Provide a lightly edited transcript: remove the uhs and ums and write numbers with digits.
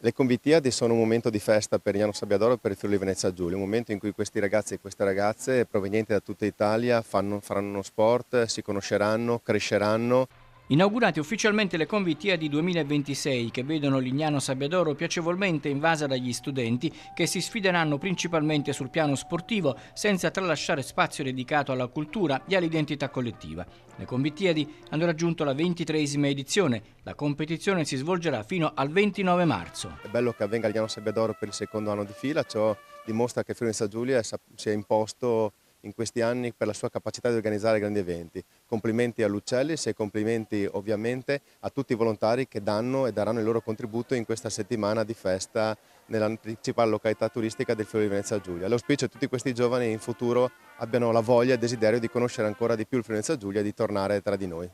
Le Convitiadi sono un momento di festa per Lignano Sabbiadoro e per il Friuli Venezia Giulia, un momento in cui questi ragazzi e queste ragazze provenienti da tutta Italia faranno uno sport, si conosceranno, cresceranno. Inaugurate ufficialmente le Convitiadi 2026 che vedono Lignano Sabbiadoro piacevolmente invasa dagli studenti che si sfideranno principalmente sul piano sportivo senza tralasciare spazio dedicato alla cultura e all'identità collettiva. Le Convitiadi hanno raggiunto la 23esima edizione. La competizione si svolgerà fino al 29 marzo. È bello che avvenga a Lignano Sabbiadoro per il secondo anno di fila, ciò dimostra che Friuli Venezia Giulia si è imposto in questi anni per la sua capacità di organizzare grandi eventi. Complimenti a Lucellis e complimenti ovviamente a tutti i volontari che danno e daranno il loro contributo in questa settimana di festa nella principale località turistica del Friuli Venezia Giulia. L'auspicio è che tutti questi giovani in futuro abbiano la voglia e il desiderio di conoscere ancora di più il Friuli Venezia Giulia e di tornare tra di noi.